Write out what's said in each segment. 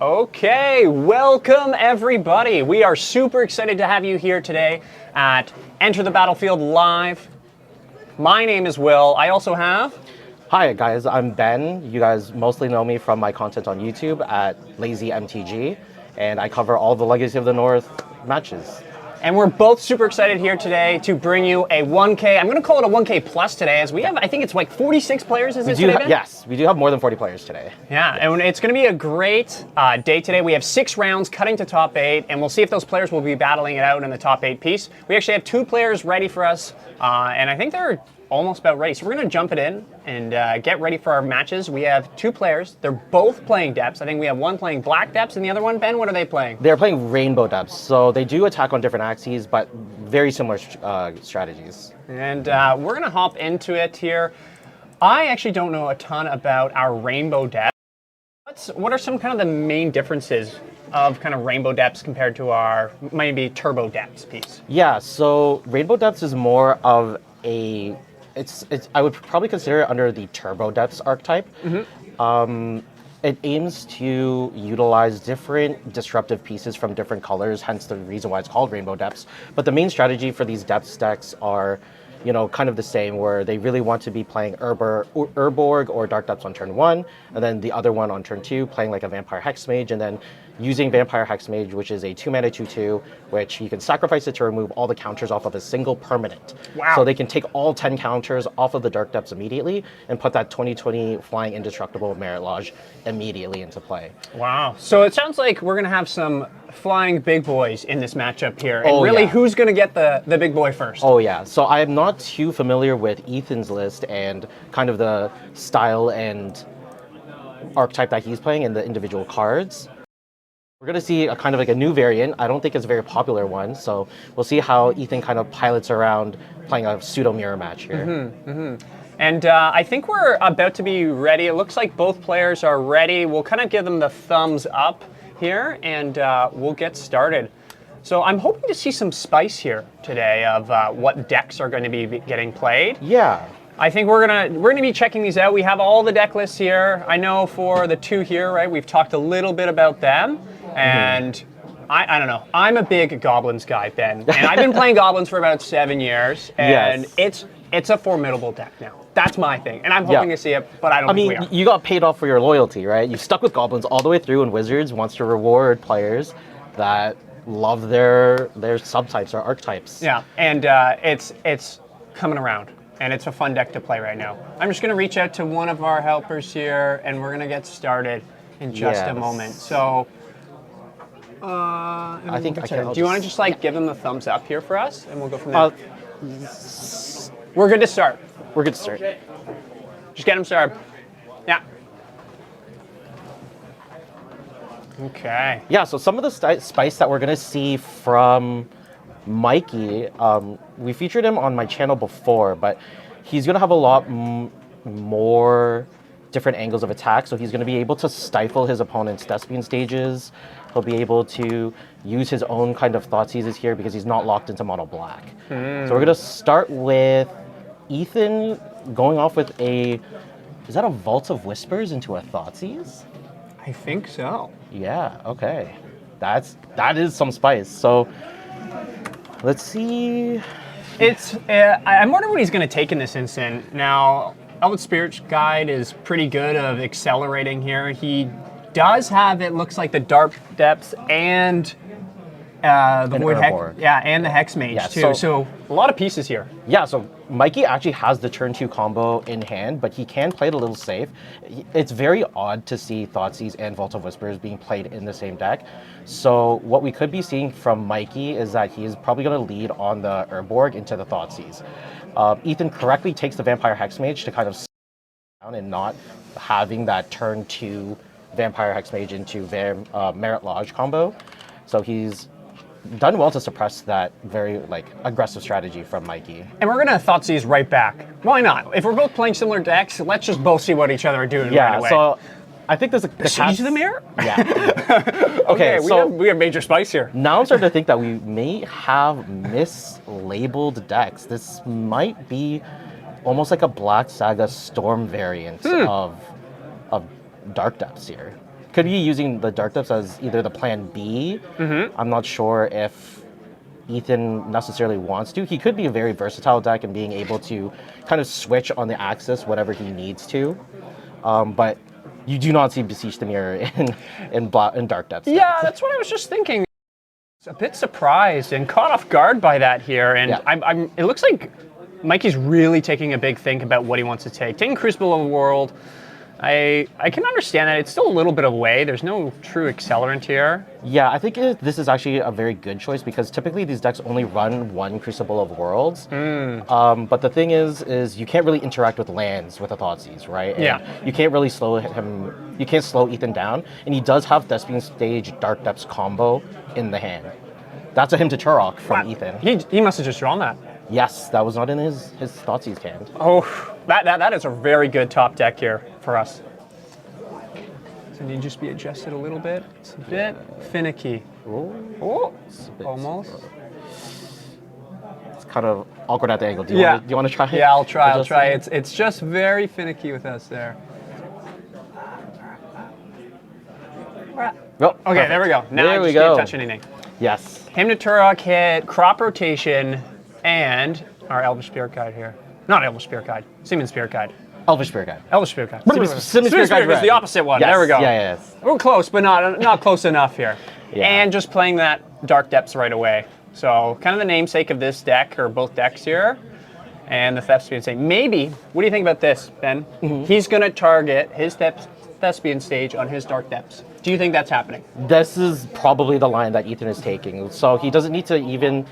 Okay, welcome everybody. We are super excited to have you here today at Enter the Battlefield Live. My name is Will. I also have... Hi guys, I'm Ben. You guys mostly know me from my content on YouTube at LazyMTG, and I cover all the Legacy of the North matches. And we're both super excited here today to bring you a 1K. I'm going to call it a 1K plus today, as we have, I think it's like 46 players, is it today, Ben? Yes, we do have more than 40 players today. Yeah, and it's going to be a great day today. We have 6 rounds cutting to top 8, and we'll see if those players will be battling it out in the top 8 piece. We actually have 2 players ready for us, and I think they're almost about ready. So we're going to jump it in and get ready for our matches. We have 2 players. They're both playing depths. I think we have one playing black depths and the other one, Ben, what are they playing? They're playing rainbow depths. So they do attack on different axes, but very similar strategies. And we're going to hop into it here. I actually don't know a ton about our rainbow depths. What are some kind of the main differences of kind of rainbow depths compared to our maybe turbo depths piece? Yeah, so rainbow depths is more of a... I would probably consider it under the turbo depths archetype. Mm-hmm. It aims to utilize different disruptive pieces from different colors, hence the reason why it's called rainbow depths. But the main strategy for these depths decks are, you know, kind of the same, where they really want to be playing Urborg or Dark Depths on turn 1, and then the other one on turn 2, playing like a Vampire Hexmage, and then using Vampire Hexmage, which is a 2-mana 2/2, which you can sacrifice it to remove all the counters off of a single permanent. Wow. So they can take all 10 counters off of the Dark Depths immediately and put that 20/20 Flying Indestructible Merit Lodge immediately into play. Wow. So it sounds like we're going to have some flying big boys in this matchup here. And really, who's going to get the big boy first? Oh, yeah. So I'm not too familiar with Ethan's list and kind of the style and archetype that he's playing in the individual cards. We're going to see a kind of like a new variant. I don't think it's a very popular one, so we'll see how Ethan kind of pilots around playing a pseudo mirror match here. Mm-hmm, mm-hmm. And I think we're about to be ready. It looks like both players are ready. We'll kind of give them the thumbs up here, and we'll get started. So I'm hoping to see some spice here today of what decks are going to be getting played. Yeah. I think we're gonna be checking these out. We have all the deck lists here. I know for the 2 here, right? We've talked a little bit about them, and I don't know. I'm a big Goblins guy, Ben, and I've been playing Goblins for about 7 years, and it's a formidable deck now. That's my thing, and I'm hoping to see it, but I don't think we are. You got paid off for your loyalty, right? You stuck with Goblins all the way through, and Wizards wants to reward players that love their subtypes or archetypes. Yeah, and it's coming around. And it's a fun deck to play right now. I'm just going to reach out to one of our helpers here, and we're going to get started in just a moment. So, I think do you want to just like give them the thumbs up here for us, and we'll go from there? We're good to start. We're good to start. Just get them started. Yeah. Okay. Yeah. So some of the spice that we're going to see from Mikey, we featured him on my channel before, but he's going to have a lot more different angles of attack. So he's going to be able to stifle his opponent's Thespian stages. He'll be able to use his own kind of Thoughtseizes here because he's not locked into mono black. So we're going to start with Ethan going off with is that a Vault of Whispers into a Thoughtseize? I think so. Yeah, okay. That is some spice. So let's see. I'm wondering what he's going to take in this instant. Now, Elven Spirit's Guide is pretty good of accelerating here. He does have, it looks like, the Dark Depths and the Void Hex, and the Hexmage too. So a lot of pieces here. Yeah, so Mikey actually has the turn 2 combo in hand, but he can play it a little safe. It's very odd to see Thoughtseize and Vault of Whispers being played in the same deck. So what we could be seeing from Mikey is that he is probably going to lead on the Urborg into the Thoughtseize. Ethan correctly takes the Vampire Hexmage to kind of down and not having that turn 2 Vampire Hexmage into Merit Lodge combo. So he's done well to suppress that very aggressive strategy from Mikey. And we're gonna Thoughtseize right back. Why not? If we're both playing similar decks, let's just both see what each other are doing right away. So I think there's a Siege of the Mirror? Yeah. Okay, so we have major spice here. Now I'm starting to think that we may have mislabeled decks. This might be almost like a Black Saga Storm variant of Dark Depths here. could be using the Dark Depths as either the plan B. I'm not sure if Ethan necessarily wants to. He could be a very versatile deck and being able to kind of switch on the axis whatever he needs to. But you do not see Besiege the Mirror in Dark Depths. Yeah, that's what I was just thinking. A bit surprised and caught off guard by that here, and Yeah. it looks like Mikey's really taking a big think about what he wants to take. Taking Crucible of the World, I can understand that. It's still a little bit away. There's no true accelerant here. Yeah, I think this is actually a very good choice because typically these decks only run one Crucible of Worlds. But the thing is you can't really interact with lands with a Thoughtseize, right? And Yeah. you can't really slow him. You can't slow Ethan down, and he does have Thespian Stage Dark Depths combo in the hand. That's a him to Turok from Ethan. He must have just drawn that. Yes, that was not in his Thoughtseized hand. Oh, that is a very good top deck here for us. So need to just be adjusted a little bit. It's a bit finicky. Oh, almost. It's kind of awkward at the angle. Do you want to try? Yeah, I'll try. adjusting? It's just very finicky with us there. Oh, Okay, perfect. there we go. Now There I we just go. can't touch anything. Yes. Him to Turok hit, crop rotation, and our Elvish Spirit Guide here. Not Elvish Spirit Guide, Seaman Spirit Guide. Elvish Spirit Guide. Elvish Spirit Guide. Seaman Spirit Guide is red. the opposite one. Yes. There we go. Yeah, yes. We're close, but not close enough here. Yeah. And just playing that Dark Depths right away. So kind of the namesake of this deck, or both decks here, and the Thespian Stage. Maybe, what do you think about this, Ben? He's going to target his Thespian Stage on his Dark Depths. Do you think that's happening? This is probably the line that Ethan is taking. So he doesn't need to even,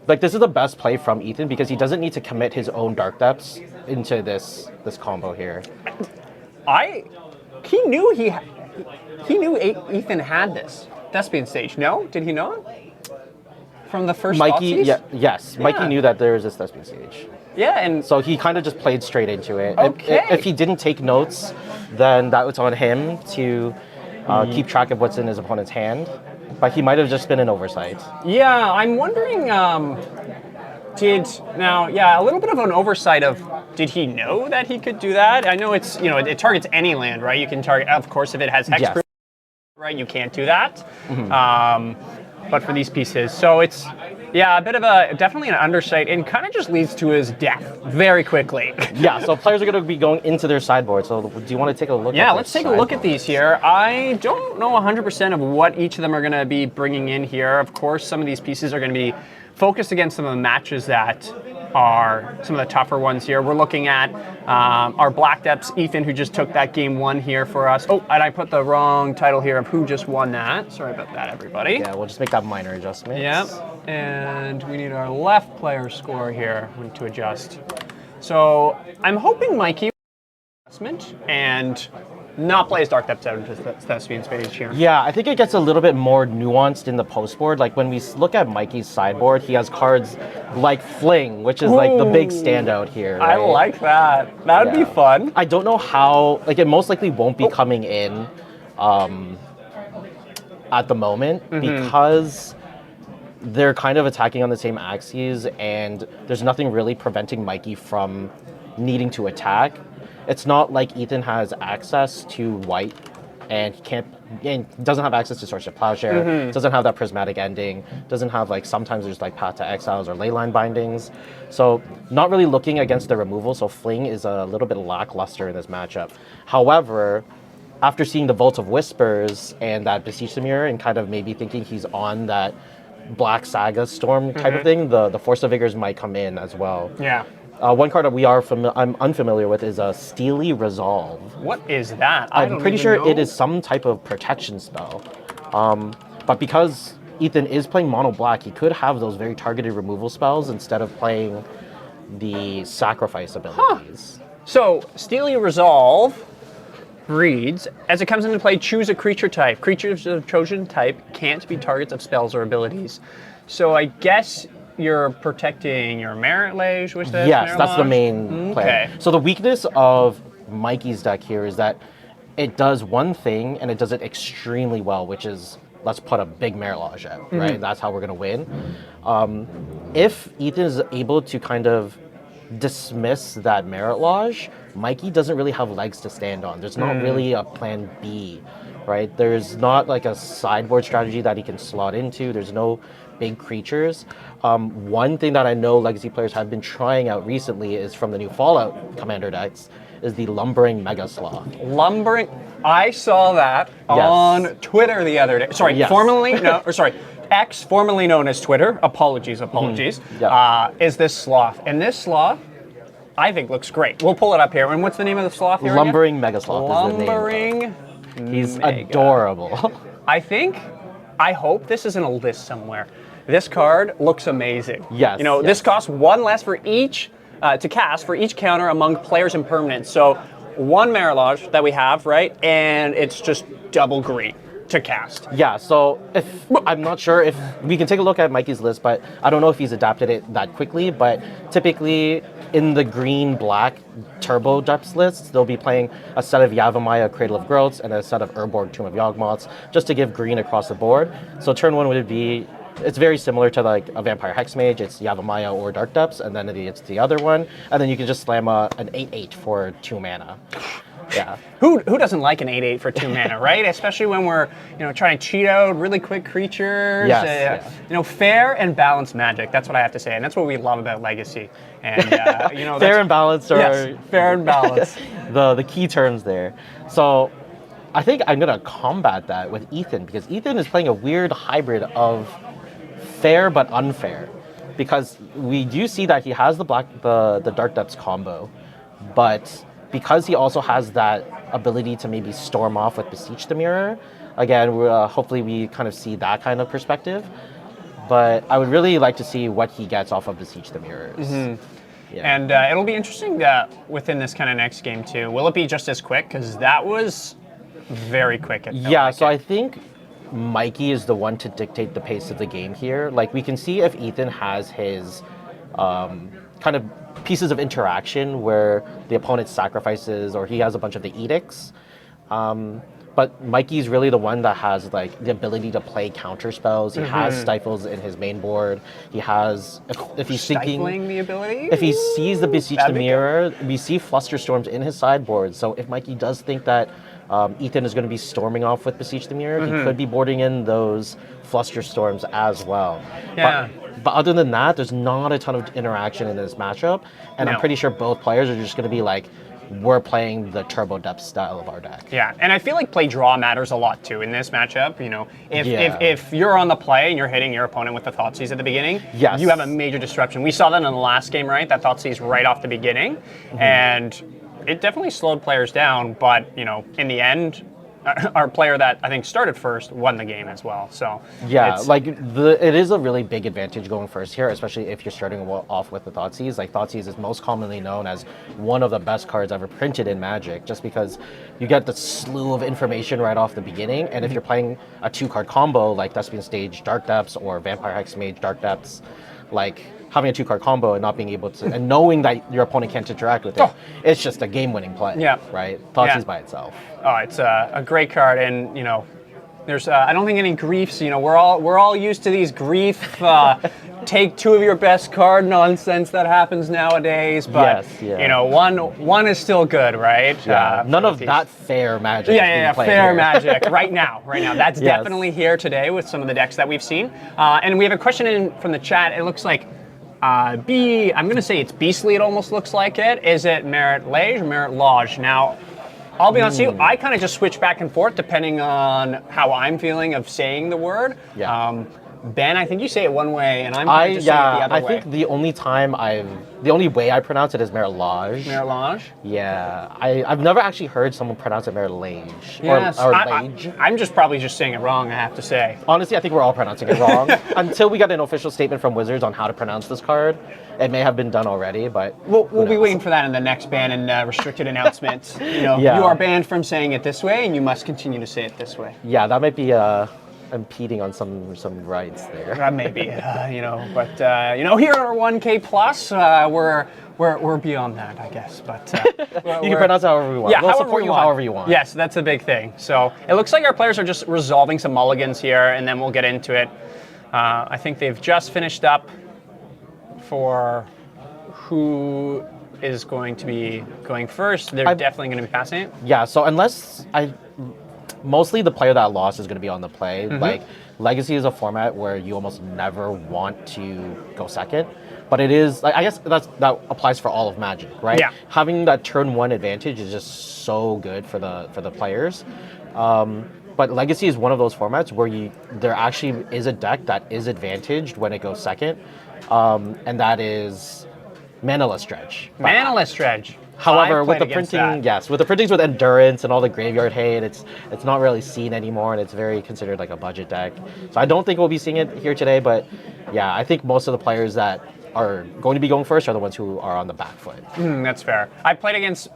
like, this is the best play from Ethan because he doesn't need to commit his own Dark Depths into this combo here. He knew Ethan had this Thespian Stage. No? Did he not? From the first Mikey, Thoughtseize? yes, Mikey knew that there was this Thespian Stage. Yeah, and So he kind of just played straight into it. Okay. If he didn't take notes, then that was on him to keep track of what's in his opponent's hand. But he might have just been an oversight. yeah, I'm wondering, a little bit of an oversight of, did he know that he could do that? I know it's, it targets any land, right? You can target, of course, if it has hexproof, Yes. right? You can't do that. But for these pieces, so it's, definitely an undersight, and kind of just leads to his death very quickly. Yeah, so players are going to be going into their sideboard. So do you want to take a look at Yeah, let's take a look at sideboard? these here. I don't know 100% of what each of them are going to be bringing in here. Of course, some of these pieces are going to be focused against some of the matches that are some of the tougher ones here. We're looking at our Black Depths, Ethan, who just took that game one here for us. Oh, and I put the wrong title here of who just won that. Sorry about that, everybody. Yeah, we'll just make that minor adjustment. Yep, and we need our left player score here to adjust. So I'm hoping Mikey adjustment and not play his Dark Depths out into the Thespian Stage here. Yeah, I think it gets a little bit more nuanced in the post board. Like when we look at Mikey's sideboard, he has cards like Fling, which is like the big standout here. I right? like that. That would be fun. I don't know how, like it most likely won't be coming in at the moment because they're kind of attacking on the same axes and there's nothing really preventing Mikey from needing to attack. It's not like Ethan has access to white and doesn't have access to Source of Plowshare, doesn't have that prismatic ending, doesn't have like sometimes there's like Path to Exiles or Leyline bindings. So not really looking against the removal, so Fling is a little bit lackluster in this matchup. However, after seeing the Vault of Whispers and that Besiege the Mirror and kind of maybe thinking he's on that Black Saga Storm type of thing, the Force of Vigors might come in as well. Yeah. One card that I'm unfamiliar with is a Steely Resolve. What is that? I'm pretty sure it is some type of protection spell. But because Ethan is playing mono black, he could have those very targeted removal spells instead of playing the sacrifice abilities. So, Steely Resolve reads, as it comes into play, choose a creature type. Creatures of chosen type can't be targets of spells or abilities. So I guess you're protecting your Merit Lage with this? Yes, Merit that's the Lage? main play. Okay. So the weakness of Mikey's deck here is that it does one thing and it does it extremely well, which is let's put a big Merit Lage out, right? That's how we're going to win. If Ethan is able to kind of dismiss that Merit Lage, Mikey doesn't really have legs to stand on. There's not really a plan B right? There's not like a sideboard strategy that he can slot into. There's no big creatures. One thing that I know Legacy players have been trying out recently is from the new Fallout Commander decks, is the Lumbering Mega Sloth. Lumbering. I saw that on Twitter the other day. Sorry, X, formerly known as Twitter. Apologies. Is this sloth? And this sloth, I think, looks great. We'll pull it up here. And what's the name of the sloth here? Lumbering Mega Sloth is the name. Lumbering. He's adorable. I hope this is in a list somewhere. This card looks amazing. Yes. This costs one less for each to cast for each counter among players and permanents. So one Mirage that we have, right? And it's just double green to cast. Yeah, so I'm not sure if we can take a look at Mikey's list, but I don't know if he's adapted it that quickly, but typically in the green-black Turbo Depths lists, they'll be playing a set of Yavimaya Cradle of Growths and a set of Urborg Tomb of Yawgmoths, just to give green across the board. So turn one would be, it's very similar to like a Vampire Hexmage, it's Yavimaya or Dark Depths, and then it's the other one, and then you can just slam an 8/8 for 2 mana. Yeah. Who doesn't like an 8/8 for 2 mana, right? Especially when we're trying to cheat out really quick creatures. Yes. Fair and balanced Magic. That's what I have to say, and that's what we love about Legacy. And fair and balanced are fair and balanced. the key terms there. So I think I'm gonna combat that with Ethan, because Ethan is playing a weird hybrid of fair but unfair, because we do see that he has the Dark Depths combo, but because he also has that ability to maybe storm off with Beseech the Mirror, again, hopefully we kind of see that kind of perspective. But I would really like to see what he gets off of Beseech the Mirrors. Yeah. And it'll be interesting within this kind of next game too. Will it be just as quick? Because that was very quick. So I think Mikey is the one to dictate the pace of the game here. Like, we can see if Ethan has his kind of pieces of interaction where the opponent sacrifices, or he has a bunch of the edicts. But Mikey's really the one that has like the ability to play counter spells. He has stifles in his main board. He has, if he's stifling the ability. If he sees the Beseech the Mirror, we see Flusterstorms in his sideboard. So if Mikey does think that Ethan is going to be storming off with Beseech the Mirror, he could be boarding in those Flusterstorms as well. Yeah. But other than that, there's not a ton of interaction in this matchup, and I'm pretty sure both players are just going to be like, we're playing the Turbo Depth style of our deck. Yeah, and I feel like play draw matters a lot too in this matchup. If you're on the play and you're hitting your opponent with the Thoughtseize at the beginning, you have a major disruption. We saw that in the last game, right? That Thoughtseize right off the beginning, and it definitely slowed players down. But in the end, our player that I think started first won the game as well. So it is a really big advantage going first here, especially if you're starting off with the Thoughtseize. Like, Thoughtseize is most commonly known as one of the best cards ever printed in Magic, just because you get the slew of information right off the beginning. And if you're playing a 2-card combo like Thespian Stage Dark Depths or Vampire Hexmage Dark Depths, like, having a 2-card combo and not being able to, and knowing that your opponent can't interact with it, it's just a game-winning play. Yeah. Right? Thoughtseize by itself. Oh, it's a great card, and there's I don't think any griefs. We're all used to these grief take 2 of your best card nonsense that happens nowadays. But one is still good, right? Yeah. None of that fair Magic. Fair Magic right now. That's definitely here today with some of the decks that we've seen. And we have a question in from the chat. It looks like I'm going to say it's Beastly. It almost looks like it. Is it Merit Lage or Merit Lodge? Now, I'll be honest with you, I kind of just switch back and forth depending on how I'm feeling of saying the word. Yeah. Ben, I think you say it one way, and I'm just saying it the other way. I think the only way I pronounce it is Merit Lage. Merit Lage? Yeah. I've never actually heard someone pronounce it Merit Lage. Yes. Or Lage. I'm just probably just saying it wrong, I have to say. Honestly, I think we're all pronouncing it wrong. Until we get an official statement from Wizards on how to pronounce this card. It may have been done already, but we'll be waiting for that in the next ban and restricted announcement. You are banned from saying it this way, and you must continue to say it this way. Yeah, that might be impeding on some rights there. Maybe, but here at our 1K plus, we're beyond that, I guess. But you can pronounce it however you want. We'll support you however you want. Yes, that's a big thing. So it looks like our players are just resolving some mulligans here, and then we'll get into it. I think they've just finished up for who is going to be going first. They're definitely going to be passing it. Yeah, so unless mostly the player that lost is going to be on the play. Like Legacy is a format where you almost never want to go second, but it is like, I guess that applies for all of Magic, right? Yeah. Having that turn one advantage is just so good for the players. But Legacy is one of those formats where there actually is a deck that is advantaged when it goes second, and that is Manaless Dredge. Manaless Dredge. However, I've with the played against printing, that. yes, with the printings with Endurance and all the graveyard hate, it's not really seen anymore, and it's very considered like a budget deck. So I don't think we'll be seeing it here today, but yeah, I think most of the players that are going to be going first are the ones who are on the back foot. That's fair. I played against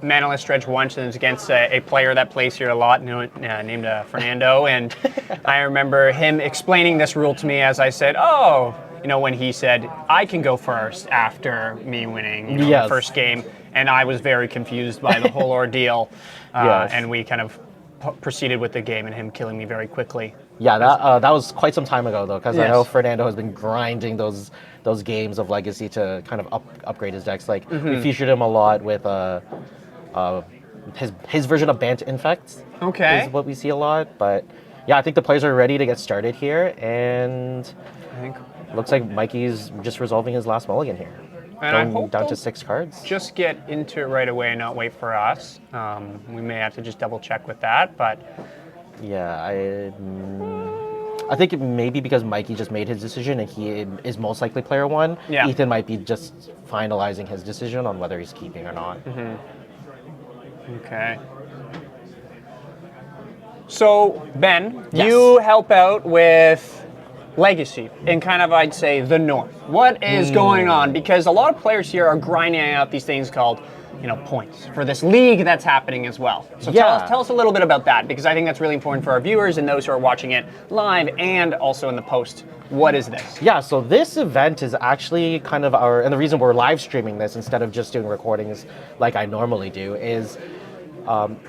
Manaless Dredge once, and it was against a player that plays here a lot, named Fernando, and I remember him explaining this rule to me as I said, "Oh," when he said, "I can go first after me winning the first game," and I was very confused by the whole ordeal, and we kind of proceeded with the game and him killing me very quickly. Yeah, that was quite some time ago though, because I Yes. know Fernando has been grinding those games of Legacy to kind of upgrade his decks. Like we featured him a lot with his version of Bant Infect. Okay. Is what we see a lot, but yeah, I think the players are ready to get started here, and I think, looks like Mikey's just resolving his last mulligan here. and I Going hope down to they'll 6 cards. just get into it right away and not wait for us. We may have to just double check with that, but Yeah, I think it may be because Mikey just made his decision and he is most likely player 1. Yeah. Ethan might be just finalizing his decision on whether he's keeping or not. okay. So, Ben, Yes. you help out with Legacy in kind of, I'd say, the North. What is going on? Because a lot of players here are grinding out these things called, points for this league that's happening as well. So tell us a little bit about that, because I think that's really important for our viewers and those who are watching it live and also in the post. What is this? Yeah, so this event is actually kind of and the reason we're live streaming this instead of just doing recordings like I normally do is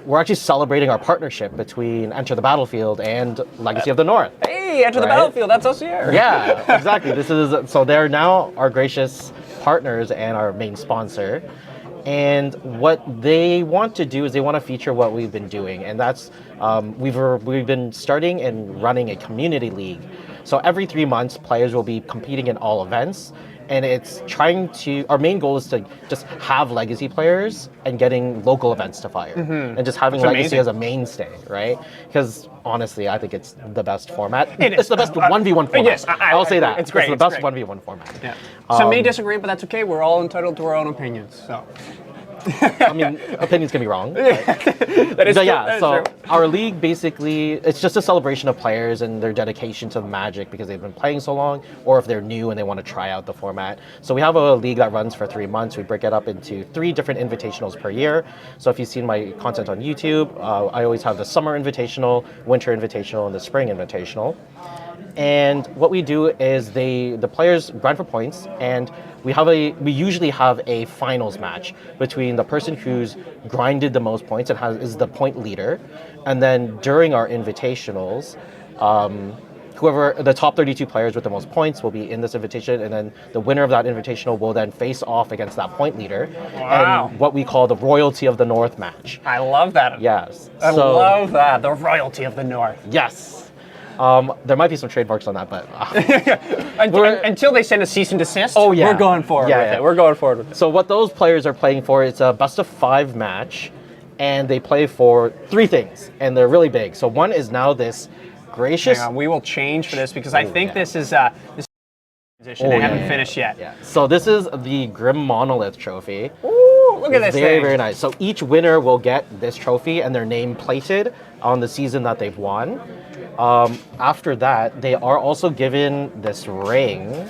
we're actually celebrating our partnership between Enter the Battlefield and Legacy of the North. Hey, Enter the Battlefield, that's us here. Yeah, exactly. So they're now our gracious partners and our main sponsor. And what they want to do is they want to feature what we've been doing, and that's we've been starting and running a community league. So every 3 months, players will be competing in all events, and it's our main goal is to just have Legacy players and getting local events to fire, and just having That's Legacy amazing. as a mainstay, right? Because honestly, I think it's the best format. It is. It's the best 1v1 format. Yes, I'll say that. It's great. It's the It's best great. 1v1 format. Yeah. Some may disagree, but that's okay. We're all entitled to our own opinions. So. I mean, opinions can be wrong. That is But true. yeah, That is so true. our league basically, it's just a celebration of players and their dedication to Magic because they've been playing so long, or if they're new and they want to try out the format. So we have a league that runs for 3 months. We break it up into 3 different invitationals per year. So if you've seen my content on YouTube, I always have the summer invitational, winter invitational, and the spring invitational. And what we do is the players grind for points, and we usually have a finals match between the person who's grinded the most points and is the point leader, and then during our invitationals, whoever the top 32 players with the most points will be in this invitation, and then the winner of that invitational will then face off against that point leader. Wow. And what we call the Royalty of the North match. I love that. Yes. I love that. The royalty of the North. Yes. There might be some trademarks on that, but Until they send a cease and desist, Oh, yeah. we're going forward Yeah, with yeah. it. We're going forward with it. so what those players are playing for, it's a best of 5 match, and they play for 3 things, and they're really big. So one is now this gracious. Hang on, we will change for this because I think yeah. this is this position. They haven't finished yet. Yeah. So this is the Grim Monolith Trophy. Ooh, look at this Very, thing. very nice. So each winner will get this trophy and their name plated on the season that they've won. After that, they are also given this ring.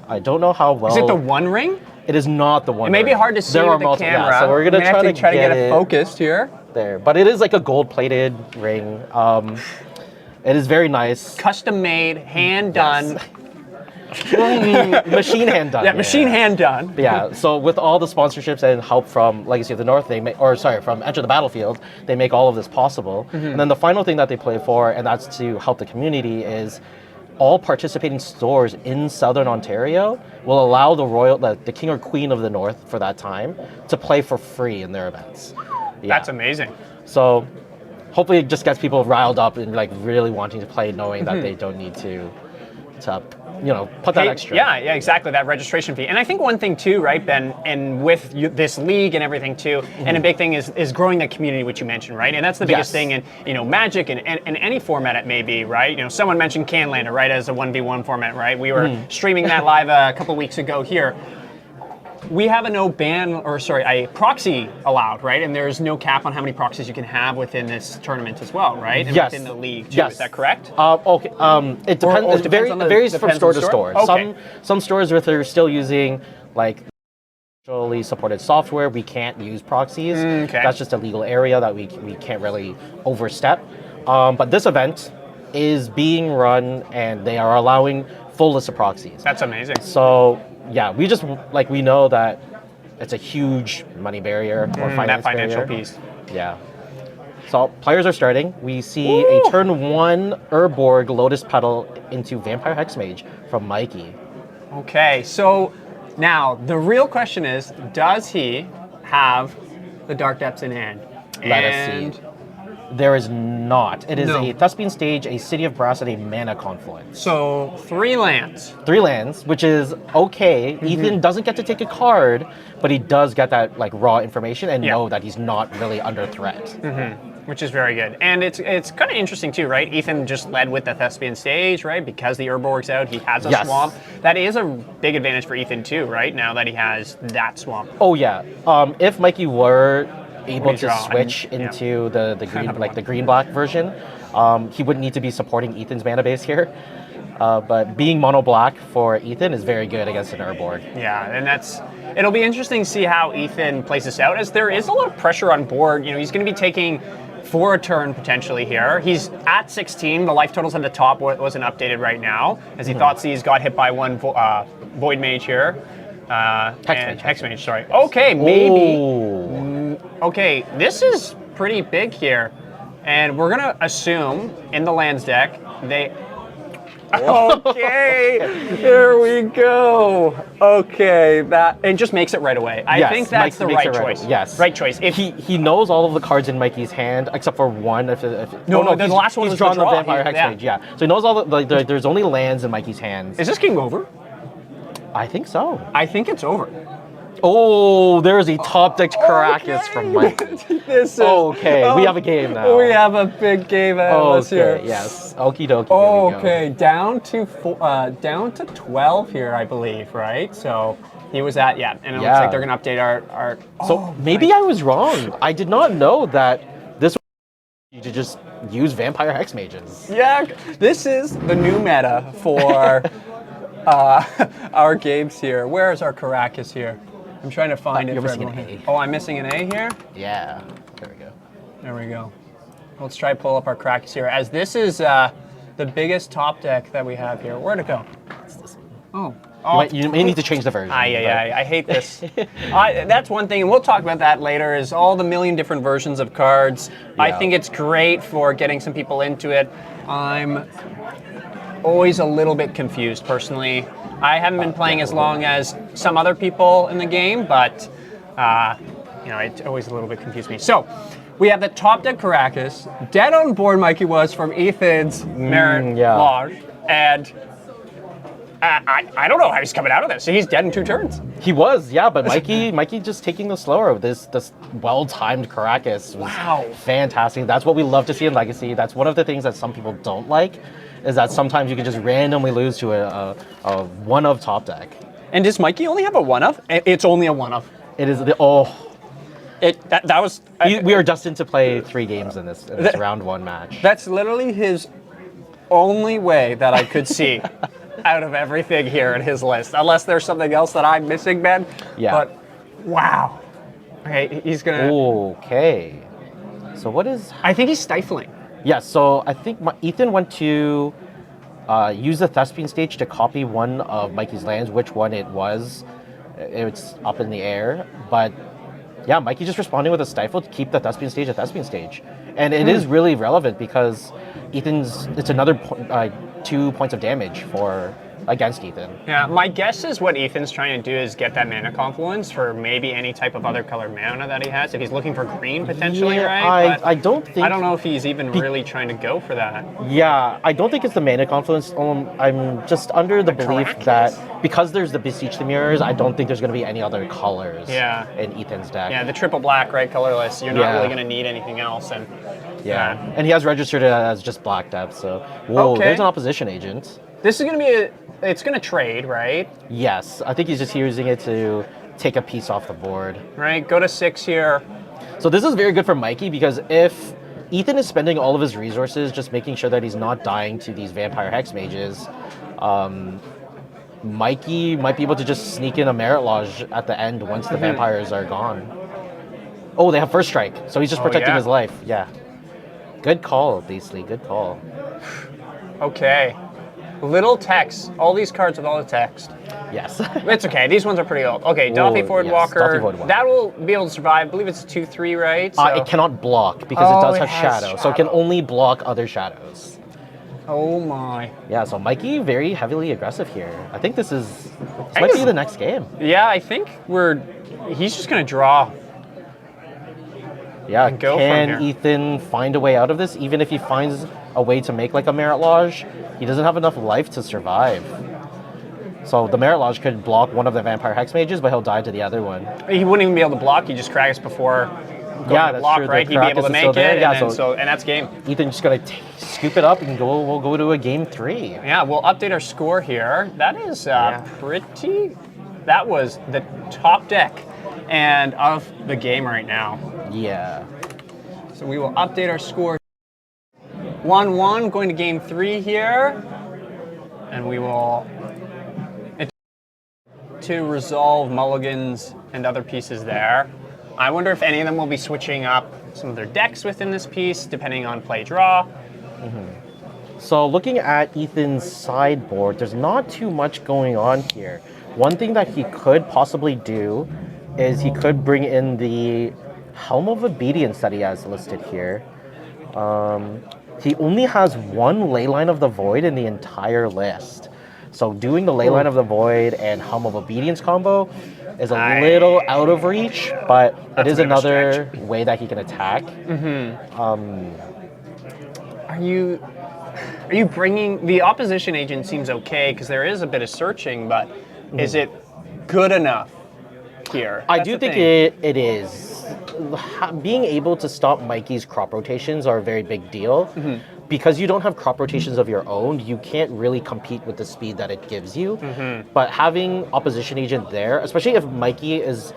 I don't know how well. Is it the One Ring? It is not the one. It may be hard to see with the camera. Yeah, so we're gonna We may have try to get it focused here. there, but it is like a gold-plated ring. It is very nice. Custom made, hand done. Machine hand done. Yeah, machine hand done. Yeah, so with all the sponsorships and help from Legacy of the North, from Enter the Battlefield, they make all of this possible. And then the final thing that they play for, and that's to help the community, is all participating stores in Southern Ontario will allow the King or Queen of the North for that time to play for free in their events. Yeah. That's amazing. So hopefully it just gets people riled up and like really wanting to play, knowing that they don't need to put that extra. Yeah, exactly, that registration fee. And I think one thing too, right, Ben, and with this league and everything too, and a big thing is growing the community, which you mentioned, right? And that's the biggest thing in Magic and any format it may be, right? Someone mentioned Canlander, right, as a 1v1 format, right? We were streaming that live a couple weeks ago here. We have a proxy allowed, right? And there's no cap on how many proxies you can have within this tournament as well, right? And yes. within the league too. Yes. Is that correct? Okay. It depends. It varies from store to store. Okay. Some stores are still using like actually supported software. We can't use proxies. Okay. That's just a legal area that we can't really overstep. But this event is being run, and they are allowing full list of proxies. That's amazing. So. Yeah, we know that it's a huge money barrier or that financial barrier. piece. Yeah. So players are starting. We see a turn 1 Urborg Lotus Petal into Vampire Hexmage from Mikey. Okay, so now the real question is, does he have the Dark Depths in hand? Let us see. There is not. It is a Thespian Stage, a City of Brass, and a Mana Confluence. So 3 lands. 3 lands, which is okay. Ethan doesn't get to take a card, but he does get that like raw information and know that he's not really under threat. Which is very good. And it's kind of interesting too, right? Ethan just led with the Thespian Stage, right? Because the Urborg's out, he has a swamp. That is a big advantage for Ethan too, right? Now that he has that swamp. Oh yeah. If Mikey were able to switch into the green, like the green-black version, he wouldn't need to be supporting Ethan's mana base here. But being mono-black for Ethan is very good against an Urborg. Yeah, and it'll be interesting to see how Ethan plays this out, as there is a lot of pressure on board. He's going to be taking 4 a turn potentially here. He's at 16. The life totals at the top wasn't updated right now, as he thought he's got hit by 1 Void Mage here. Hexmage, sorry. Okay, maybe. Okay, this is pretty big here. And we're going to assume in the lands deck, Okay, here we go. Okay, and just makes it right away. I think that's the right choice. Yes, right choice. If he knows all of the cards in Mikey's hand except for one. No, the last one he's was drawn the Vampire Hexmage. Yeah, so he knows all the. There's only lands in Mikey's hands. Is this game over? I think so. I think it's over. Oh, there's a top-decked Caracas from Mikey. We have a game now. We have a big game ahead of us here. Yes. Okie dokie. Okay, down to 12 here, I believe, right? So he was at and it looks like they're gonna update our. So maybe I was wrong. I did not know that this was you to just use Vampire Hexmages. Yeah, this is the new meta for our games here. Where is our Caracas here? I'm trying to find it. You're missing an A. Oh, I'm missing an A here? Yeah. There we go. There we go. Let's try to pull up our Caracas here, as this is the biggest top deck that we have here. Where'd it go? You may need to change the version. I hate this. That's one thing, and we'll talk about that later, is all the million different versions of cards. Yeah. I think it's great for getting some people into it. I'm always a little bit confused, personally. I haven't been playing as long as some other people in the game, but it always a little bit confused me. So, we have the top deck Caracas. Dead on board Mikey was from Ethan's Merit Lodge, and I don't know how he's coming out of this. He's dead in 2 turns. He was, but Mikey just taking the slower. This well-timed Caracas was fantastic. That's what we love to see in Legacy. That's one of the things that some people don't like, is that sometimes you can just randomly lose to a one-of top deck. And does Mikey only have a one-of? It's only a one-of. It is we are destined to play 3 games in this round 1 match. That's literally his only way that I could see out of everything here in his list, unless there's something else that I'm missing, Ben. Yeah. But wow. Okay, he's gonna. Okay. So what is? I think he's stifling. Yeah. So I think Ethan went to use the Thespian Stage to copy one of Mikey's lands. Which one it was? It's up in the air, but. Yeah, Mikey just responding with a stifle to keep the Thespian Stage a Thespian Stage. And it is really relevant because it's another 2 points of damage for against Ethan. Yeah, my guess is what Ethan's trying to do is get that mana confluence for maybe any type of other colored mana that he has. If he's looking for green, potentially, Yeah, right? But I don't think. I don't know if he's even really trying to go for that. Yeah, I don't think it's the mana confluence. I'm just under the belief Caracas? that because there's the Beseech the Mirrors, I don't think there's going to be any other colors in Ethan's deck. Yeah, the triple black, right, colorless. You're not Yeah. really going to need anything else. And Yeah, and he has registered it as just black depth, so... Whoa, Okay. there's an opposition agent. this is going to be it's going to trade, right? Yes, I think he's just using it to take a piece off the board. Right, go to 6 here. So this is very good for Mikey, because if Ethan is spending all of his resources just making sure that he's not dying to these Vampire Hex Mages, Mikey might be able to just sneak in a Merit Lodge at the end once the vampires are gone. Oh, they have first strike, so he's just protecting yeah. his life. Yeah. Good call, Beastly. Good call. Okay. Little text. All these cards with all the text. Yes. It's okay. These ones are pretty old. Okay, Doffy Forward yes, Walker. Doffy Forward Walker. That will be able to survive. I believe it's a 2/3, right? So, It cannot block because it does it have has shadow, so it can only block other shadows. oh my. Yeah, so Mikey very heavily aggressive here. I think this might be the next game. Yeah, I think he's just going to draw. Yeah, go from can here. Ethan find a way out of this? Even if he finds a way to make like a Merit Lodge, he doesn't have enough life to survive. So the Merit Lodge could block one of the Vampire Hex Mages, but he'll die to the other one. He wouldn't even be able to block. He just Kragus before going Yeah, to that's block, true. The right? He'd be able Krakus to is make still it, there. and, Yeah, then, and that's game. Ethan's just gonna scoop it up and we'll go to a game 3. Yeah, we'll update our score here. That is pretty... That was the top deck and of the game right now. Yeah. So we will update our score. 1-1, going to game 3 here. And we will... to resolve mulligans and other pieces there. I wonder if any of them will be switching up some of their decks within this piece, depending on play draw. So looking at Ethan's sideboard, there's not too much going on here. One thing that he could possibly do is he could bring in the Helm of Obedience that he has listed here. He only has one Leyline of the Void in the entire list. So doing the Leyline of the Void and Helm of Obedience combo is a little out of reach, but it is a bit of a another way that he can attack. Are you bringing... The opposition agent seems okay, because there is a bit of searching, but is it good enough here? I That's do the think thing. it is. Being able to stop Mikey's crop rotations are a very big deal. Because you don't have crop rotations of your own, you can't really compete with the speed that it gives you. But having opposition agent there, especially if Mikey is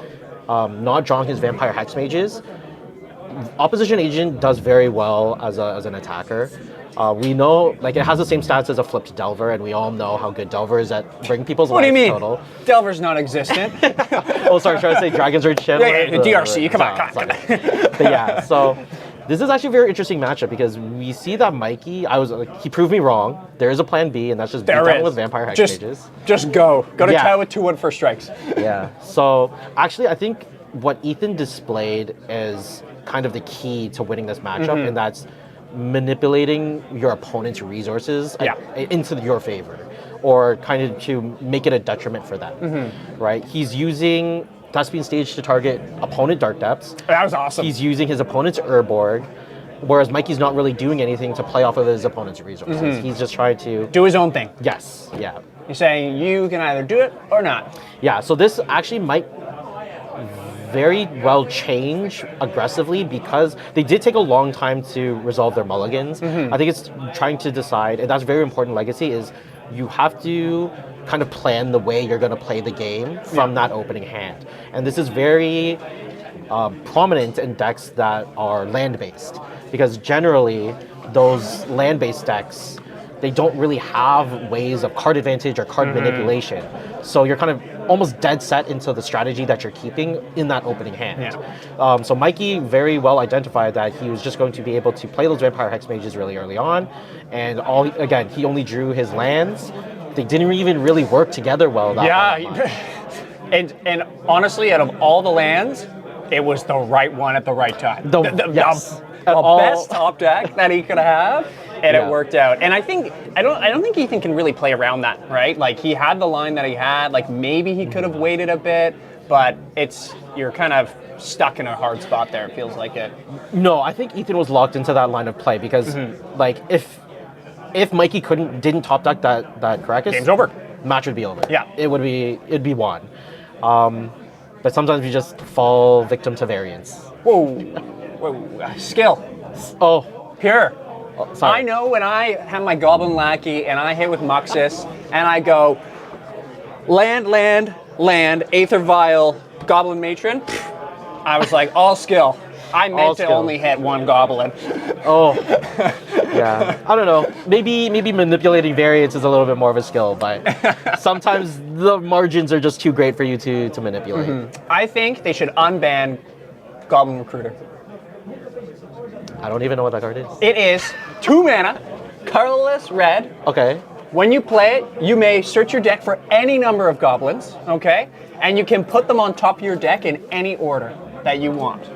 not drawing his Vampire Hex Mages, opposition agent does very well as an attacker. We know, like, it has the same stats as a flipped Delver, and we all know how good Delver is at bringing people's What do life you mean? total. Delver's not existent. Oh, sorry, trying to say Dragon's Rage Chandler? Yeah, DRC, come on. But yeah, so this is actually a very interesting matchup because we see that Mikey, he proved me wrong. There is a plan B, and that's just beat down with Vampire Hex Mages. Just go. Go to Yeah. town with 2-1 first strikes. Yeah, so actually I think what Ethan displayed is kind of the key to winning this matchup, and that's manipulating your opponent's resources into your favor, or kind of to make it a detriment for them, right? He's using Thespian Stage to target opponent Dark Depths. That was awesome. He's using his opponent's Urborg, whereas Mikey's not really doing anything to play off of his opponent's resources. He's just trying to... Do his own thing. Yes, yeah. You're saying you can either do it or not. Yeah, so this actually might very well change aggressively because they did take a long time to resolve their mulligans. I think it's trying to decide, and that's a very important legacy, is you have to kind of plan the way you're going to play the game from that opening hand. And this is very prominent in decks that are land-based, because generally those land-based decks, they don't really have ways of card advantage or card manipulation. So you're kind of almost dead set into the strategy that you're keeping in that opening hand. So Mikey very well identified that he was just going to be able to play those Vampire Hex Mages really early on. And again, he only drew his lands. They didn't even really work together well that much. And honestly, out of all the lands, it was the right one at the right time. Yes. The best top deck that he could have. and Yeah. it worked out. And I don't think Ethan can really play around that, right? Like he had the line that he had. Like maybe he could have waited a bit, but you're kind of stuck in a hard spot there. It feels like it. No, I think Ethan was locked into that line of play because, like, if Mikey didn't top deck that Caracas, Game's over. Match would be over. Yeah. It'd be won. But sometimes you just fall victim to variance. Whoa, skill, Oh, pure. sorry. I know when I have my Goblin Lackey and I hit with Muxus and I go land, Aether Vial, Goblin Matron, I was like, all skill. I All meant to skill. only hit one Goblin. Oh, yeah. I don't know. Maybe manipulating variance is a little bit more of a skill, but sometimes the margins are just too great for you to manipulate. I think they should unban Goblin Recruiter. I don't even know what that card is. It is 2 mana, colorless red. Okay. When you play it, you may search your deck for any number of goblins, okay? And you can put them on top of your deck in any order that you want.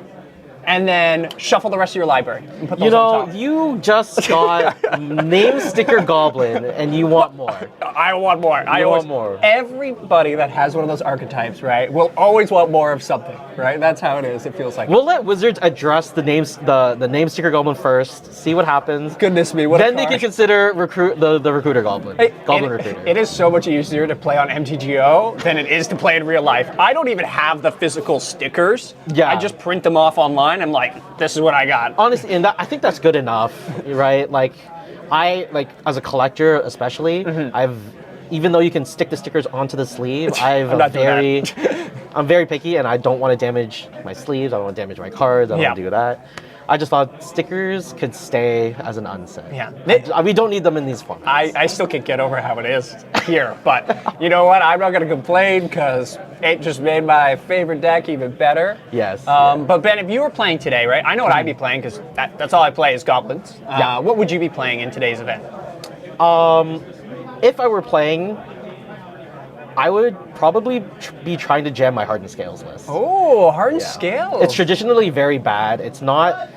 And then shuffle the rest of your library and put those on top. You just got name sticker goblin and you want more. I want more. You want more. Everybody that has one of those archetypes, right, will always want more of something, right? That's how it is. It feels like. We'll let Wizards address the name sticker goblin first, see what happens. Goodness me, what a Then they card. can consider the recruiter goblin. Goblin recruiter. It is so much easier to play on MTGO than it is to play in real life. I don't even have the physical stickers. Yeah. I just print them off online. I'm like, this is what I got. Honestly, and I think that's good enough, right? Like, as a collector especially, even though you can stick the stickers onto the sleeve, I'm not doing I'm very picky and I don't want to damage my sleeves, I don't want to damage my cards, I don't want to do that. I just thought stickers could stay as an unset. Yeah. We don't need them in these formats. I still can't get over how it is here, but you know what? I'm not going to complain because it just made my favorite deck even better. Yes. But Ben, if you were playing today, right? I know what I'd be playing because that's all I play is goblins. Yeah. What would you be playing in today's event? If I were playing, I would probably be trying to jam my Hardened Scales list. Oh, Hardened Scale. It's traditionally very bad. It's not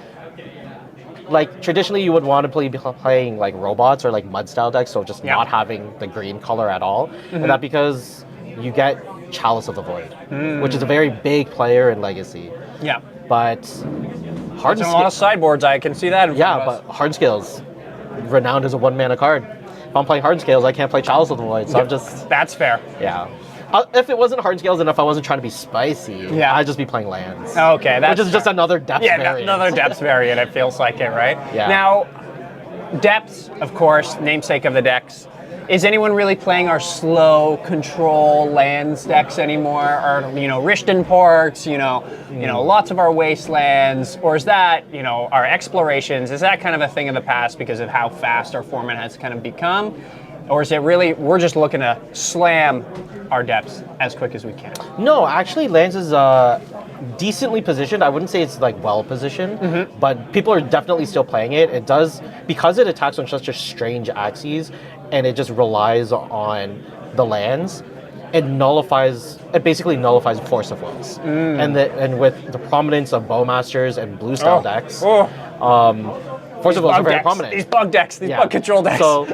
like traditionally you would want to be playing like robots or like mud style decks, so just not having the green color at all. And that because you get Chalice of the Void, which is a very big player in Legacy. Yeah. But There's a lot of sideboards. I can see that. In front of us. but Hardened Scales, renowned as a 1-mana card. If I'm playing Hardened Scales, I can't play Chalice of the Void, so I'm just That's fair. If it wasn't Hardened Scales and if I wasn't trying to be spicy, I'd just be playing lands. Okay, that's which is just another depth variant. another depths variant. It feels like it, right? Yeah. Now, depths, of course, namesake of the decks. Is anyone really playing our slow control lands decks anymore? Or Rishton ports? Lots of our wastelands, or is that our explorations? Is that kind of a thing of the past because of how fast our format has kind of become? Or is it really, we're just looking to slam our depths as quick as we can? No, actually, lands is decently positioned. I wouldn't say it's like well positioned, but people are definitely still playing it. It does, because it attacks on such a strange axes and it just relies on the lands, it basically nullifies Force of Wills. And with the prominence of Bowmasters and blue style decks, Force of Wills are very prominent. These bug decks, these bug control decks. So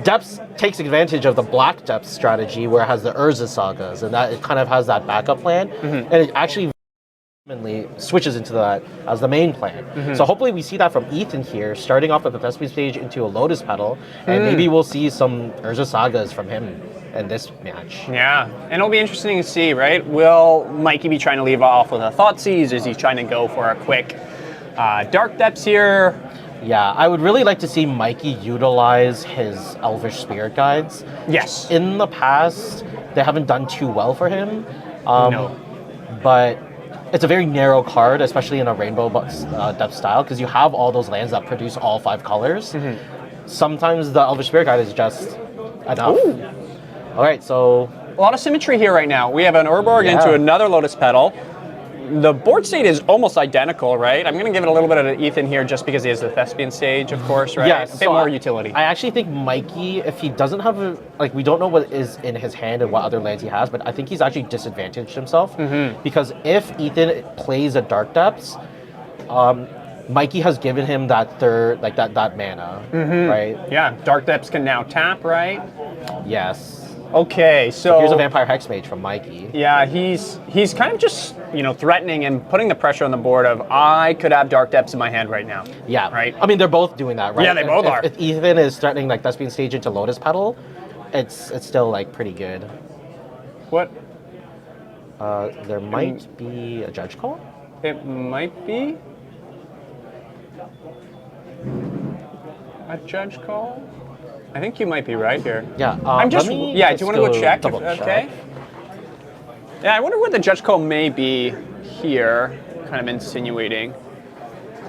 Depths takes advantage of the black depth strategy where it has the Urza sagas, and that it kind of has that backup plan, and it actually switches into that as the main plan. So hopefully we see that from Ethan here, starting off at the Thespian stage into a Lotus Petal, and maybe we'll see some Urza sagas from him in this match. Yeah, and it'll be interesting to see, right? Will Mikey be trying to leave off with a Thoughtseize? Is he trying to go for a quick Dark Depths here? Yeah, I would really like to see Mikey utilize his Elvish Spirit Guides. Yes. In the past, they haven't done too well for him. No. But it's a very narrow card, especially in a rainbow depth style, because you have all those lands that produce all 5 colors. Sometimes the Elvish Spirit Guide is just enough. Ooh. All right, so A lot of symmetry here right now. We have an Urborg into another Lotus Petal. The board state is almost identical, right? I'm going to give it a little bit of Ethan here just because he has the Thespian stage, of course, right? Yeah, a bit more utility. I actually think Mikey, if he doesn't have we don't know what is in his hand and what other lands he has, but I think he's actually disadvantaged himself because if Ethan plays a Dark Depths, Mikey has given him that third, like that mana, right? Yeah, Dark Depths can now tap, right? Yes. Okay, so Here's a Vampire Hexmage from Mikey. yeah, he's kind of just threatening and putting the pressure on the board of I could have Dark Depths in my hand right now. Yeah. Right. I mean, they're both doing that, right? Yeah, they both are. If Ethan is threatening like Thespian Stage into Lotus Petal, it's still like pretty good. What? There might be a Judge Call. It might be a Judge Call. I think you might be right here. Yeah. I'm just. let me Yeah. Do you want to go check? double check. Okay. Yeah, I wonder where the Judge Call may be here. Kind of insinuating.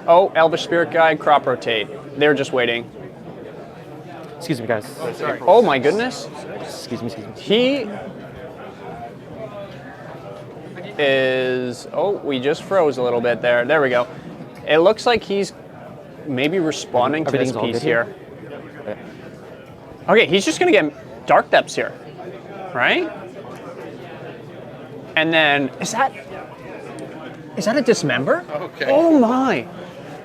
Oh, Elvish Spirit Guide, Crop Rotate. They're just waiting. Excuse me, guys. Oh my goodness. Excuse me. He is. Oh, we just froze a little bit there. There we go. It looks like he's maybe responding to this Everything's all piece good here. here? Okay, he's just gonna get Dark Depths here, right? And then is that a Dismember? Okay. Oh my.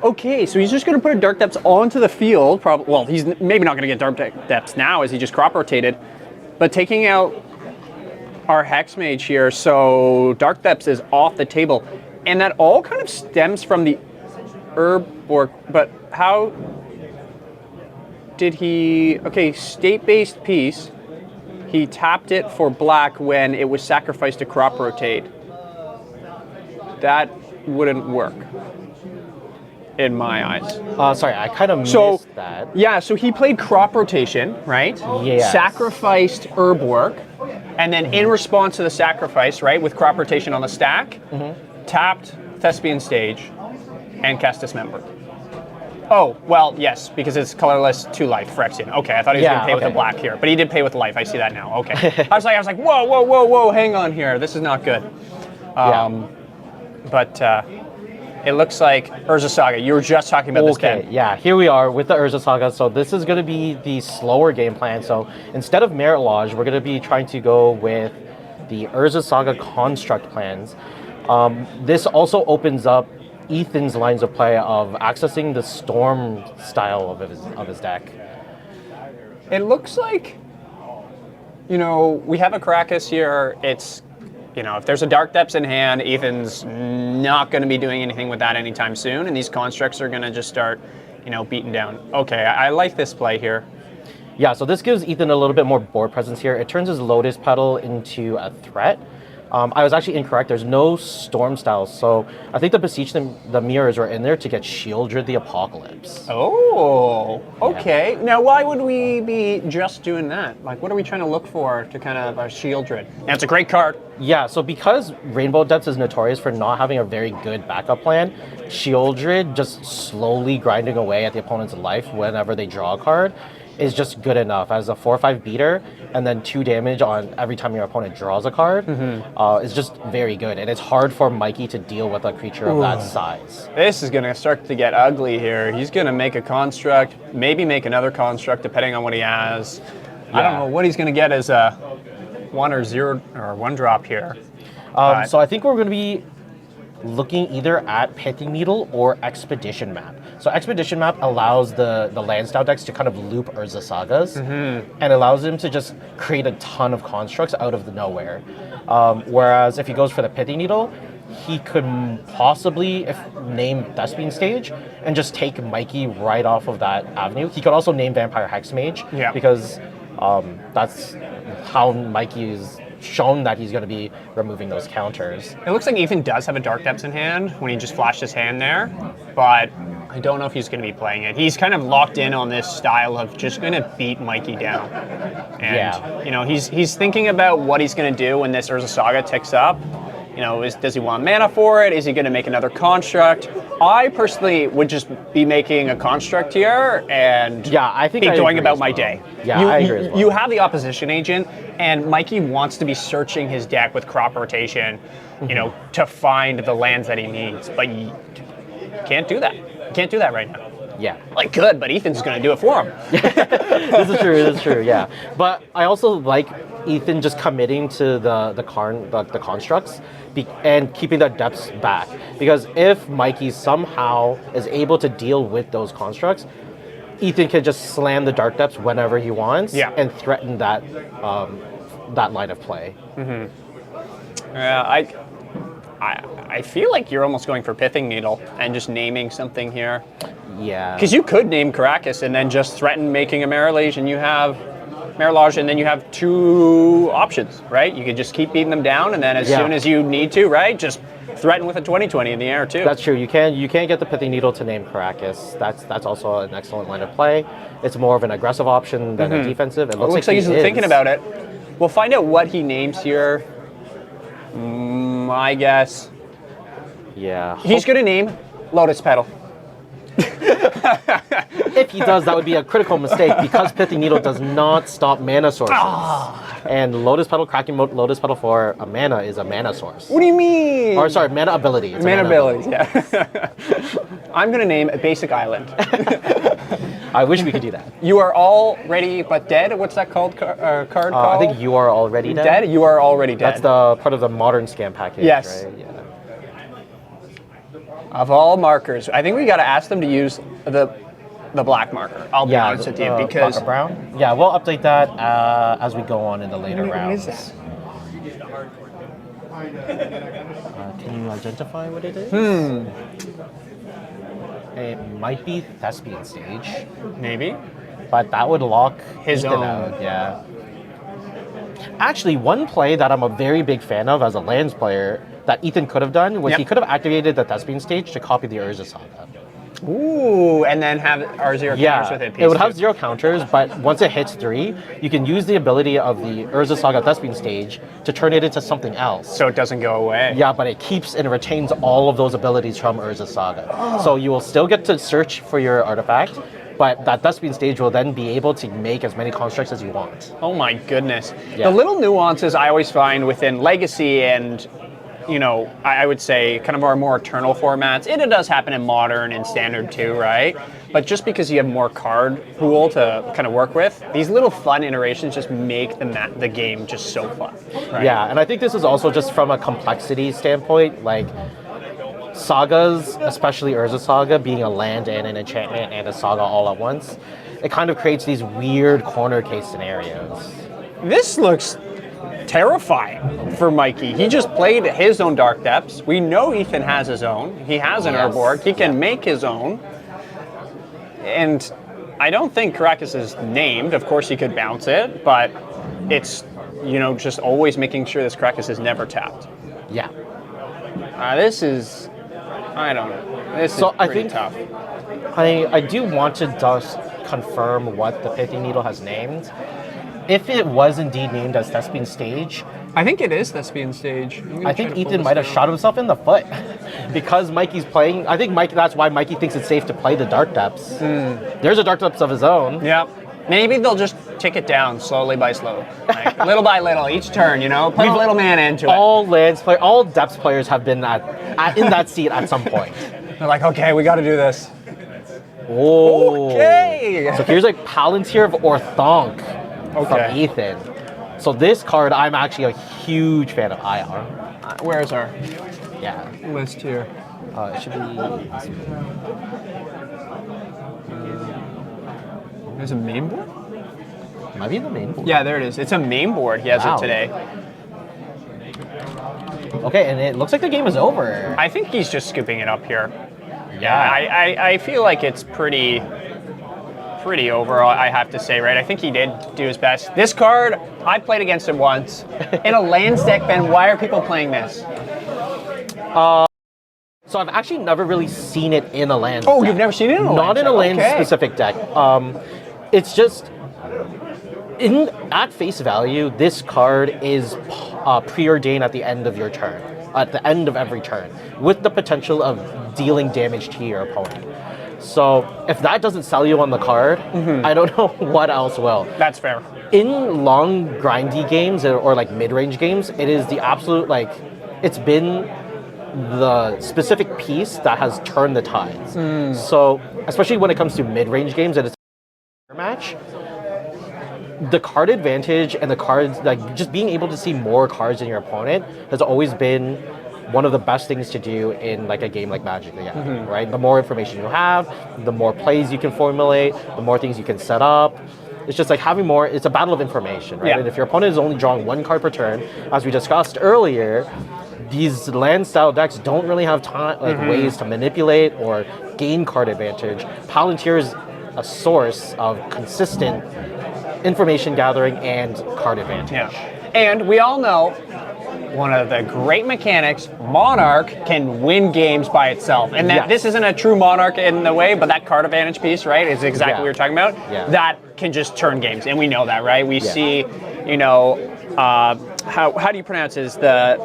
Okay, so he's just gonna put a Dark Depths onto the field. Probably. Well, he's maybe not gonna get Dark Depths now as he just crop rotated, but taking out our Hexmage here, so Dark Depths is off the table, and that all kind of stems from the Herb Bork. But how did he? Okay, state-based piece. He tapped it for black when it was sacrificed to crop rotate. That wouldn't work in my eyes. Sorry, I kind of missed that. Yeah, so he played crop rotation, right? Yes. Sacrificed herb work, and then in response to the sacrifice, right, with crop rotation on the stack, tapped Thespian Stage and cast Dismember. Oh, well, yes, because it's colorless 2 life Phyrexian. Okay, I thought he was going to pay with a black here, but he did pay with life. I see that now. Okay. I was like, whoa, hang on here. This is not good. But it looks like Urza Saga. You were just talking about this, Okay, Ben. yeah, here we are with the Urza Saga. So this is going to be the slower game plan. So instead of Merit Lodge, we're going to be trying to go with the Urza Saga construct plans. This also opens up Ethan's lines of play of accessing the Storm style of his deck. It looks like, we have a Krakus here. It's, if there's a Dark Depths in hand, Ethan's not going to be doing anything with that anytime soon, and these constructs are going to just start, beating down. Okay, I like this play here. Yeah, so this gives Ethan a little bit more board presence here. It turns his Lotus Petal into a threat. I was actually incorrect. There's no Storm styles, so I think the Beseech the Mirrors are in there to get Shieldred the Apocalypse. Oh, okay. Yeah. Now, why would we be just doing that? Like, what are we trying to look for to kind of Shieldred? Now, it's a great card. Yeah, so because Rainbow Depths is notorious for not having a very good backup plan, Shieldred just slowly grinding away at the opponent's life whenever they draw a card is just good enough as a 4/5 beater, and then 2 damage on every time your opponent draws a card is just very good, and it's hard for Mikey to deal with a creature of that size. This is going to start to get ugly here. He's going to make a construct, maybe make another construct depending on what he has. Yeah. I don't know what he's going to get as a 1 or 0 or 1 drop here. So I think we're going to be looking either at Pithing Needle or Expedition Map. So Expedition Map allows the land style decks to kind of loop Urza Sagas, and allows him to just create a ton of constructs out of the nowhere. Whereas if he goes for the Pithing Needle, he could possibly name Thespian Stage and just take Mikey right off of that avenue. He could also name Vampire Hexmage, because that's how Mikey is shown that he's going to be removing those counters. It looks like Ethan does have a Dark Depths in hand when he just flashed his hand there, but I don't know if he's going to be playing it. He's kind of locked in on this style of just going to beat Mikey down. And, he's thinking about what he's going to do when this Urza Saga ticks up. Does he want mana for it? Is he going to make another construct? I personally would just be making a construct here and be going about my day. Yeah, I agree as well. You have the opposition agent, and Mikey wants to be searching his deck with crop rotation, to find the lands that he needs. But you can't do that. You can't do that right now. Yeah. Like, good, but Ethan's going to do it for him. This is true, yeah. But I also like Ethan just committing to the constructs and keeping the depths back. Because if Mikey somehow is able to deal with those constructs, Ethan can just slam the dark depths whenever he wants and threaten that line of play. Yeah, I feel like you're almost going for Pithing Needle and just naming something here. Yeah. Because you could name Caracas and then just threaten making a Marilage, and you have Marilage, and then you have 2 options, right? You could just keep beating them down, and then as soon as you need to, right, just threaten with a 20/20 in the air too. That's true. You can't get the Pithing Needle to name Caracas. That's also an excellent line of play. It's more of an aggressive option than a defensive. It looks like he's thinking about it. We'll find out what he names here. I guess. Yeah. He's going to name Lotus Petal. If he does, that would be a critical mistake because Pithing Needle does not stop mana sources. And Lotus Petal, cracking Lotus Petal for a mana is a mana source. What do you mean? Or sorry, mana ability. It's mana ability, yeah. I'm going to name a basic island. I wish we could do that. You are already but dead? What's that called? Card called? I think you are already dead. Dead? You are already dead. That's the part of the modern scam package, yes. right? Yeah. Of all markers, I think we got to ask them to use the black marker. I'll be honest with you, because brown. Yeah, we'll update that as we go on in the later rounds. What is that? Can you identify what it is? It might be Thespian Stage, Maybe. but that would lock His Ethan own. out. Yeah. Actually, one play that I'm a very big fan of as a lands player that Ethan could have done was he could have activated the Thespian Stage to copy the Urza Saga. Ooh, and then have our 0 counters with it. It would have 0 counters, but once it hits 3, you can use the ability of the Urza Saga Thespian Stage to turn it into something else. So it doesn't go away. Yeah, but it keeps and retains all of those abilities from Urza Saga. So you will still get to search for your artifact, but that Thespian Stage will then be able to make as many constructs as you want. Oh my goodness. Yeah. The little nuances I always find within Legacy and, you know, I would say kind of our more eternal formats. It does happen in Modern and Standard too, right? But just because you have more card pool to kind of work with, these little fun iterations just make the game just so fun. Right? Yeah, and I think this is also just from a complexity standpoint, like sagas, especially Urza Saga, being a land and an enchantment and a saga all at once, it kind of creates these weird corner case scenarios. This looks terrifying for Mikey. He just played his own Dark Depths. We know Ethan has his own. He has an Urborg. He can make his own. And I don't think Caracas is named. Of course, he could bounce it, but it's, you know, just always making sure this Caracas is never tapped. Yeah. This is, I don't know. This is pretty tough. I do want to just confirm what the Pithing Needle has named. If it was indeed named as Thespian Stage, I think it is Thespian Stage. I think Ethan might have shot himself in the foot because Mikey's playing. I think that's why Mikey thinks it's safe to play the Dark Depths. There's a Dark Depths of his own. Yep. Maybe they'll just tick it down slowly by slow, like little by little, each turn. You know, put a little man into it. All Depths players have been in that seat at some point. They're like, okay, we got to do this. Oh. Okay. So here's like Palantir of Orthonk from Ethan. So this card, I'm actually a huge fan of IR. Where's our list here? It should be. There's a main board? Might be the main board. Yeah, there it is. It's a main board. He has it today. Okay, and it looks like the game is over. I think he's just scooping it up here. Yeah, I feel like it's pretty over, I have to say, right? I think he did do his best. This card, I played against him once. In a lands deck, Ben, why are people playing this? So I've actually never really seen it in a land Oh, deck. you've never seen it in a land Not in a deck? land-specific deck. It's just, at face value, this card is preordained at the end of your turn. At the end of every turn, with the potential of dealing damage to your opponent. So if that doesn't sell you on the card, I don't know what else will. That's fair. In long grindy games or like mid-range games, it is the absolute, like, it's been the specific piece that has turned the tides. So, especially when it comes to mid-range games and it's a match, the card advantage and the cards, like just being able to see more cards than your opponent, has always been one of the best things to do in like a game like Magic the Gathering, right? The more information you have, the more plays you can formulate, the more things you can set up. It's just like having more, it's a battle of information, right? Yeah. And if your opponent is only drawing one card per turn, as we discussed earlier, these land style decks don't really have time, like ways to manipulate or gain card advantage. Palantir is a source of consistent information gathering and card advantage. Yeah. And we all know one of the great mechanics, Monarch can win games by itself. And that this isn't a true Monarch in the way, but that card advantage piece, right, is exactly what we were talking about. Yeah. That can just turn games, and we know that, right? We see, you know, how do you pronounce it? Is the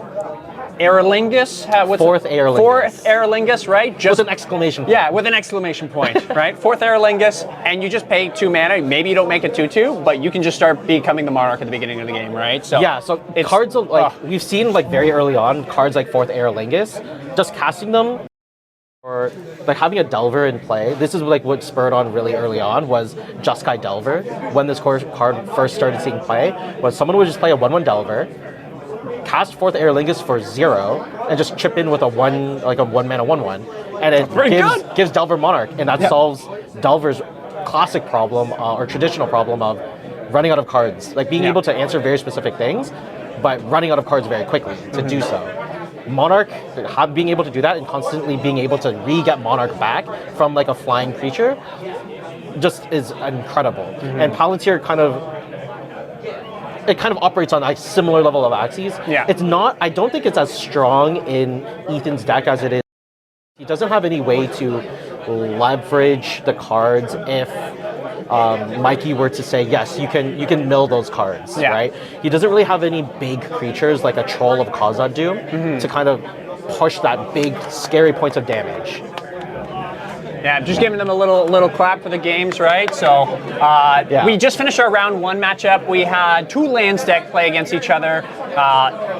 Aerlingus? Fourth Aerlingus. Fourth Aerlingus, right? Just With an exclamation point. Yeah, with an exclamation point, right? Fourth Aerlingus, and you just pay 2 mana. Maybe you don't make it 2/2, but you can just start becoming the Monarch at the beginning of the game, right? So yeah, so cards like we've seen like very early on, cards like Fourth Aerlingus, just casting them or like having a Delver in play. This is like what spurred on really early on was Jeskai Delver. When this card first started seeing play, was someone would just play a 1/1 Delver, cast Fourth Aerlingus for 0, and just chip in with a 1 mana 1/1, and it gives Delver Monarch, and that solves Delver's classic problem or traditional problem of running out of cards, like being able to answer very specific things, but running out of cards very quickly to do so. Monarch, being able to do that and constantly being able to re-get Monarch back from like a flying creature, just is incredible. And Palantir kind of operates on a similar level of axes. Yeah. It's not, I don't think it's as strong in Ethan's deck as it is. He doesn't have any way to leverage the cards if Mikey were to say, yes, you can mill those cards, right? He doesn't really have any big creatures like a Troll of Khazad Doom to kind of push that big, scary points of damage. Yeah, just giving them a little clap for the games, right? So we just finished our round 1 matchup. We had 2 lands deck play against each other.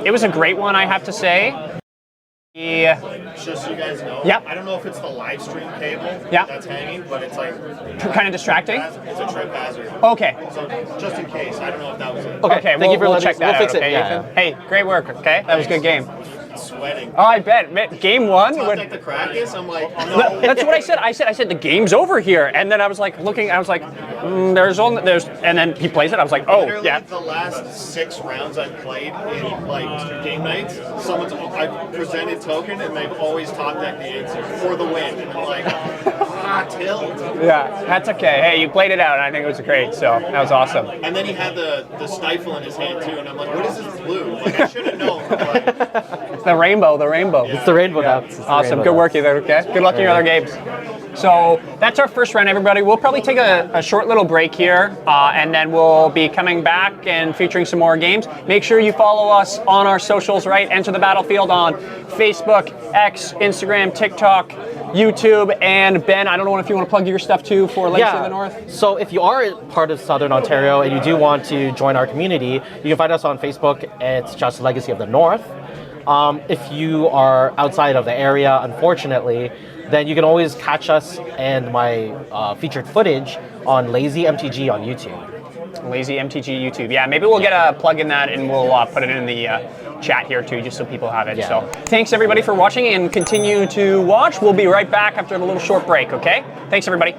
It was a great one, I have to say. Just so you guys know, I don't know if it's the live stream cable that's hanging, but it's like kind of distracting. It's a trip hazard. Okay. So just in case, I don't know if that was it. Okay, thank you for we'll check that fix out. it. Okay, Ethan? Hey, great work. Okay, that was a good game. Sweating. Oh, I bet. Game 1. Like the Krakus, I'm like, no. That's what I said. I said the game's over here, and then I was like looking. I was like, there's, and then he plays it. I was like, oh, Literally the last 6 rounds I've played in like 2 game nights, I've presented token and they've always top decked the answer for the win. And I'm like, tilt. Yeah, that's okay. Hey, you played it out, and I think it was great. So that was awesome. And then he had the stifle in his hand too, and I'm like, what is this blue? Like I should have known. But, The rainbow. Yeah. It's the rainbow Yeah. dance. Awesome. Good work, Ethan. Okay. Good luck in your other games. So that's our first round, everybody. We'll probably take a short little break here, and then we'll be coming back and featuring some more games. Make sure you follow us on our socials, right? Enter the Battlefield on Facebook, X, Instagram, TikTok, YouTube, and Ben, I don't know if you want to plug your stuff too for Legacy of the North. So if you are part of Southern Ontario and you do want to join our community, you can find us on Facebook. It's just Legacy of the North. If you are outside of the area, unfortunately, then you can always catch us and my featured footage on Lazy MTG on YouTube. Lazy MTG YouTube. Yeah, maybe we'll get a plug in that and we'll put it in the chat here too, just so people have it. Yeah. So thanks everybody for watching and continue to watch. We'll be right back after a little short break, okay? Thanks everybody.